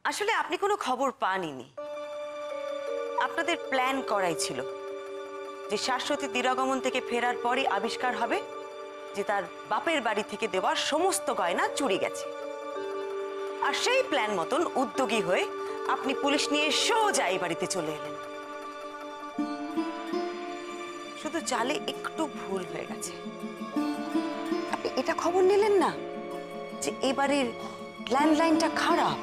আসলে আপনি কোনো খবর পাননি। আপনাদের প্ল্যান করাই ছিল যে শাশ্বতী দিরাগমন থেকে ফেরার পরই আবিষ্কার হবে যে তার বাপের বাড়ি থেকে দেওয়া সমস্ত গয়না চুরি গেছে। আর সেই প্ল্যান মতন উদ্যোগী হয়ে আপনি পুলিশ নিয়ে সোজা এই বাড়িতে চলে এলেন। শুধু চালে একটু ভুল হয়ে গেছে। আপনি এটা খবর নিলেন না যে এবারের ল্যান্ডলাইনটা খারাপ।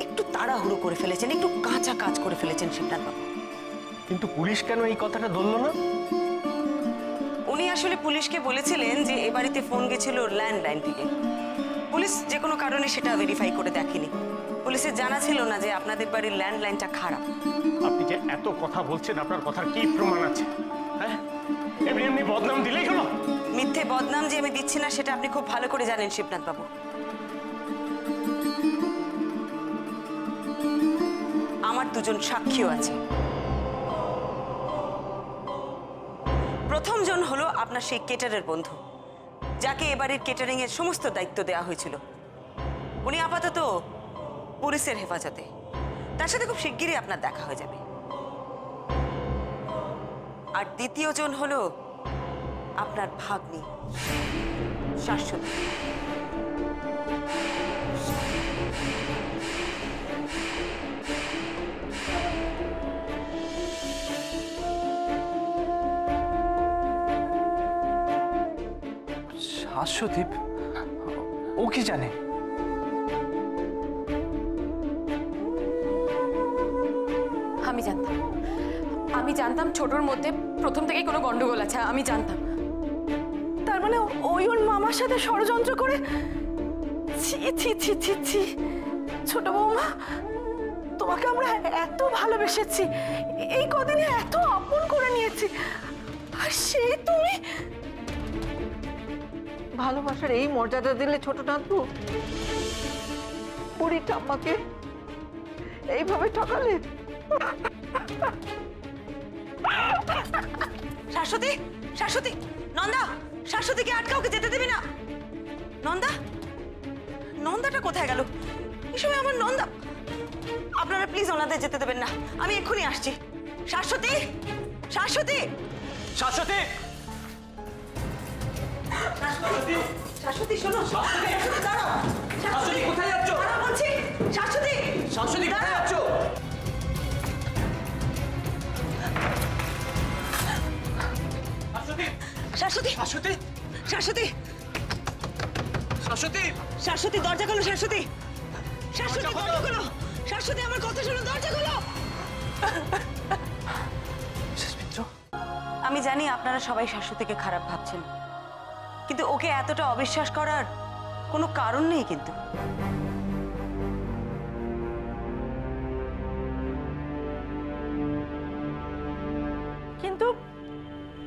একটু তাড়াহুড়ো করে ফেলেছেন, একটু কাঁচা কাজ করে ফেলেছেন শিবনাথ বাবু। কিন্তু পুলিশ কেন এই কথাটা ধরলো না? উনি আসলে পুলিশকে বলেছিলেন যে এ বাড়িতে ফোন গেছিল ল্যান্ডলাইন থেকে। পুলিশ যে কোনো কারণে সেটা ভেরিফাই করে দেখেনি। পুলিশের জানা ছিল না যে আপনাদের বাড়ির ল্যান্ডলাইনটা খারাপ। আপনি যে এত কথা বলছেন, আপনার কথার কি প্রমাণ আছে? হ্যাঁ, এমনি এমনি বদনাম দিলেই হলো? মিথ্যে বদনাম যে আমি দিচ্ছি না সেটা আপনি খুব ভালো করে জানেন শিবনাথ বাবু। আমার দুজন সাক্ষীও আছে। প্রথম জন হলো আপনার সেই কেটারের বন্ধু, যাকে এবারের কেটারিং এর সমস্ত দায়িত্ব দেওয়া হয়েছিল। উনি আপাতত পুলিশের হেফাজতে। তার সাথে খুব শিগগিরই আপনার দেখা হয়ে যাবে। আর দ্বিতীয় জন হলো আপনার ভাগ্নি শাশ্বতী। শাশ্বতী? ও কি জানে? আমি জানতাম ছোটর মধ্যে প্রথম থেকেই কোনো গন্ডগোল আছে। আমি জানতাম। তার মানে ওই ওর মামার সাথে ষড়যন্ত্র করে। ছি ছি ছি ছি ছি, ছোট বৌমা, তোমাকে আমরা এত ভালোবেসেছি, এই কদিনে এত আপন করে নিয়েছি, আর সে তুমি ভালোবাসার এই মর্যাদা দিলে ছোট নাতবু? বুড়ি ঠাম্মাকে এইভাবে ঠকালে? শাশ্বতী, শাশ্বতী, নন্দা, শাশ্বতীকে আটকাওকে যেতে দেবে না। নন্দা, নন্দাটা কোথায় গেল? এই সময় আমার নন্দা। আপনারা প্লিজ ওনাদের যেতে দেবেন না, আমি এক্ষুনি আসছি। শাশ্বতী, শাশ্বতী, শাশ্বতী! শাশ্বতী শোনো। শাশ্বতী দাঁড়াও। শাশ্বতী কোথায় যাচ্ছ? দাঁড়াও বলছি। শাশ্বতী, শাশ্বতী কোথায় যাচ্ছ? শাশ্বতী, শাশ্বতী, শাশ্বতী, শাশ্বতী, শাশ্বতী দরজা খোলো। শাশ্বতী, শাশ্বতী দরজা খোলো। শাশ্বতী আমার কথা শোনো, দরজা খোলো। আমি জানি আপনারা সবাই শাশ্বতীকে খারাপ ভাবছেন, কিন্তু ওকে এতটা অবিশ্বাস করার কোনো কারণ নেই। কিন্তু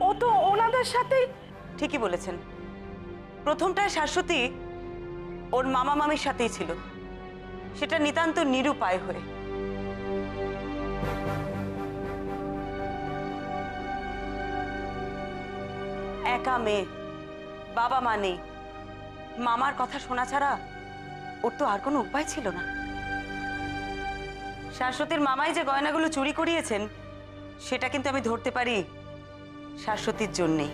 ও তো ওনাদের সাথেই। ঠিকই বলেছেন। প্রথমটায় শাশ্বতী ওর মামা মামির সাথেই ছিল, সেটা নিতান্ত নিরুপায় হয়ে। একা মেয়ে, বাবা মা নেই, মামার কথা শোনা ছাড়া ওর তো আর কোনো উপায় ছিল না। শাশ্বতীর মামাই যে গয়নাগুলো চুরি করিয়েছেন সেটা কিন্তু আমি ধরতে পারি শাশ্বতীর জন্যেই।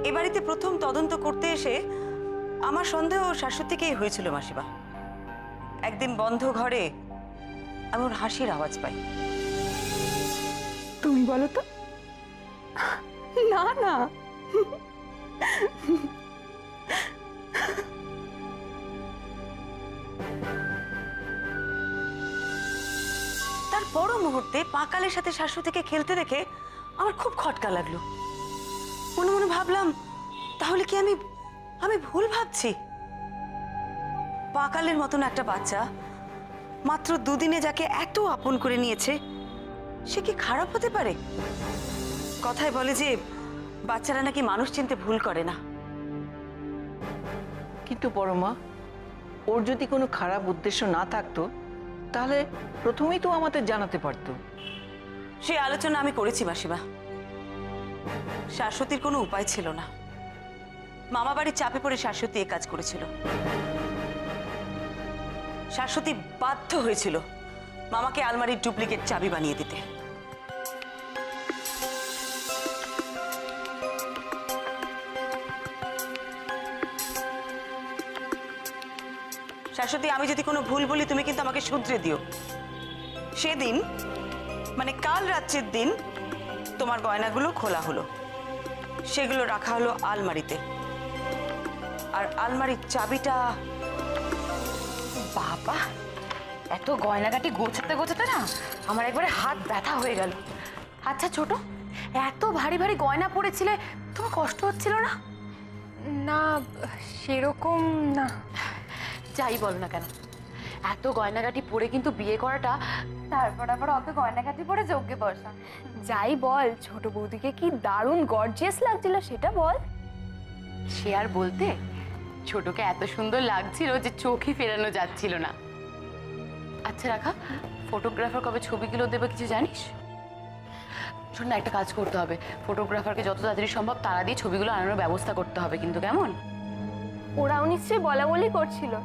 এ বাড়িতে প্রথম তদন্ত করতে এসে আমার সন্দেহ শাশ্বতীকেই হয়েছিল মাসিমা। একদিন বন্ধ ঘরে আমি ওর হাসির আওয়াজ পাই। তুমি বলো তো? না না, তার বড় মুহূর্তে পাকালের সাথে শাশ্বতীকে খেলতে দেখে আমার খুব খটকা লাগলো। মনে মনে ভাবলাম, তাহলে কি আমি ভুল ভাবছি? পাকালের মতন একটা বাচ্চা মাত্র দুদিনে যাকে এত আপন করে নিয়েছে, সে কি খারাপ হতে পারে? কথায় বলে যে বাচ্চারা নাকি মানুষ চিনতে ভুল করে না। কিন্তু পরমা, ওর যদি কোনো খারাপ উদ্দেশ্য না থাকতো তাহলে প্রথমেই তো আমাদের জানাতে পারতো। সেই আলোচনা আমি করেছি মাসিমা। শাশ্বতীর কোনো উপায় ছিল না। মামা বাড়ির চাপে পড়ে শাশ্বতী এ কাজ করেছিল। শাশ্বতী বাধ্য হয়েছিল মামাকে আলমারির ডুপ্লিকেট চাবি বানিয়ে দিতে। শাশ্বতী, আমি যদি কোনো ভুল বলি তুমি কিন্তু আমাকে শুধরে দিও। সেদিন মানে কাল রাত্রির দিন তোমার গয়নাগুলো খোলা হলো, সেগুলো রাখা হলো আলমারিতে, আর আলমারির চাবিটা। বাবা, এত গয়নাগাটি গোছাতে গোছাতে না আমার একবারে হাত ব্যথা হয়ে গেল। আচ্ছা ছোট, এত ভারী ভারী গয়না পড়েছিলে, তোমার কষ্ট হচ্ছিল না? না, সেরকম না। যাই বল না কেন, এত গয়নাগাটি পরে কিন্তু বিয়ে করাটা, তারপর আবার অত গয়নাগাটি পরে যজ্ঞে বসা। যাই বল, ছোট বৌদিকে কি দারুণ গর্জিয়াস লাগছিল সেটা বল। সে আর বলতে, ছোটকে এত সুন্দর লাগছিল যে চোখই ফেরানো যাচ্ছিল না। আচ্ছা রাখা, ফটোগ্রাফার কবে ছবিগুলো দেবে কিছু জানিস? শোন না, একটা কাজ করতে হবে, ফটোগ্রাফারকে যত তাড়াতাড়ি সম্ভব তাড়া দিয়ে ছবিগুলো আনানোর ব্যবস্থা করতে হবে, কিন্তু কেমন? ওরাও নিশ্চয়ই বলা বলি করছিল,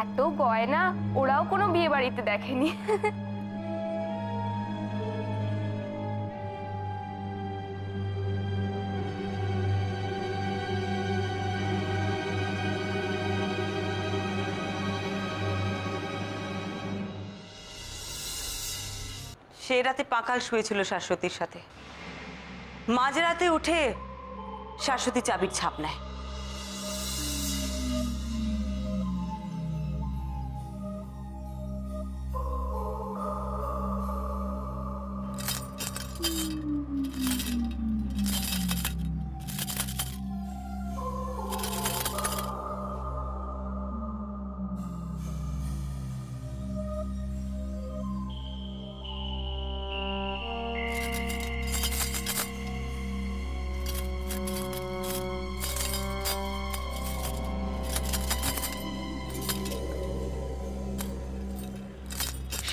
এত গয়না ওরাও কোনো বিয়ে বাড়িতে দেখেনি। সে রাতে পাকাল শুয়েছিল শাশ্বতীর সাথে। মাঝরাতে উঠে শাশ্বতী চাবির ছাপ নেয়।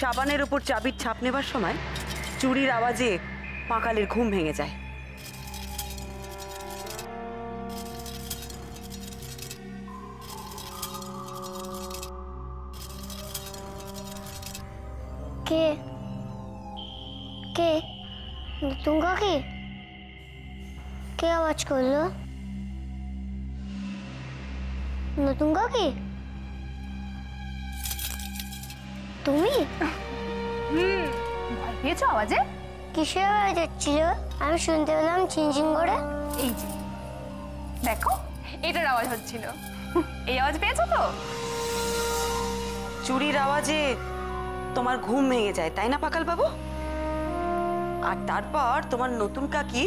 সাবানের উপর চাবির ছাপ নেবার সময় চুরির আওয়াজে পাকালের ঘুম ভেঙে যায়। কে কে নতুন কাকি? কে আওয়াজ করলো? নতুন কাকি তুমি? ভয় পেয়েছো আওয়াজে? কিসের আওয়াজ হচ্ছিল? আমি শুনতে পেলাম ঝিনঝিন করে। এই যে দেখো, এটার আওয়াজ হচ্ছিল। এই আওয়াজ পেয়েছো তো? চুরির আওয়াজে তোমার ঘুম ভেঙে যায়, তাই না পাকাল বাবু? আর তারপর তোমার নতুন কাকি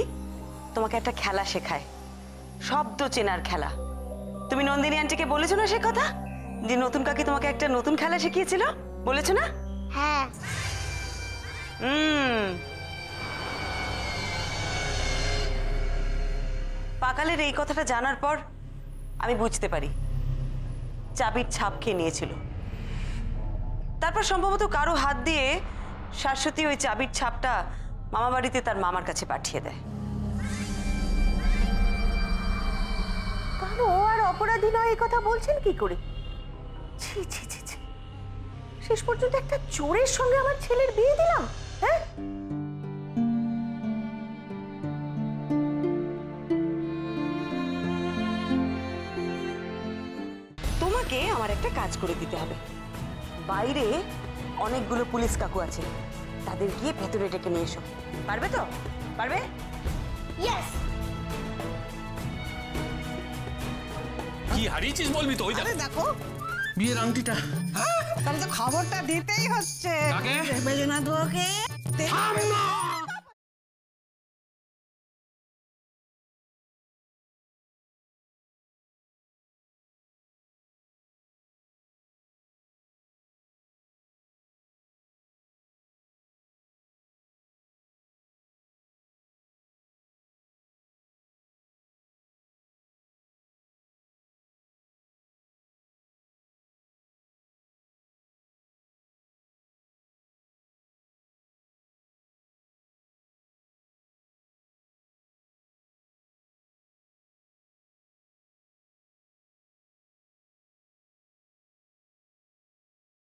তোমাকে একটা খেলা শেখায়, শব্দ চেনার খেলা। তুমি নন্দিনী আন্টিকে বলেছো না সে কথা, যে নতুন কাকি তোমাকে একটা নতুন খেলা শিখিয়েছিল? বলেছো না? হ্যাঁ। পাকালের এই কথাটা জানার পর আমি বুঝতে পারি চাবির ছাপ খেয়ে নিয়েছিল। তারপর সম্ভবত কারো হাত দিয়ে শাশ্বতী ওই চাবির ছাপটা মামা বাড়িতে তার মামার কাছে পাঠিয়ে দেয়। তাহলে ও আর অপরাধী নয় এই কথা বলছেন কি করে? ছি ছি ছি ছি, শেষ পর্যন্ত একটা চোরের সঙ্গে আমার ছেলের বিয়ে দিলাম, হ্যাঁ? তোমাকে আমার একটা কাজ করে দিতে হবে। বাইরে অনেকগুলো পুলিশ কাকু আছে, তাদের গিয়ে ভেতরে ডেকে নিয়ে এসো। পারবে তো? পারবে? ইয়েস। কি হারিয়েছিস বলবি তো? ওই দেখো, বিয়ের আংটিটা। তাহলে তো খবরটা দিতেই হচ্ছে। কাকে? বেজনাথ বাবুকে।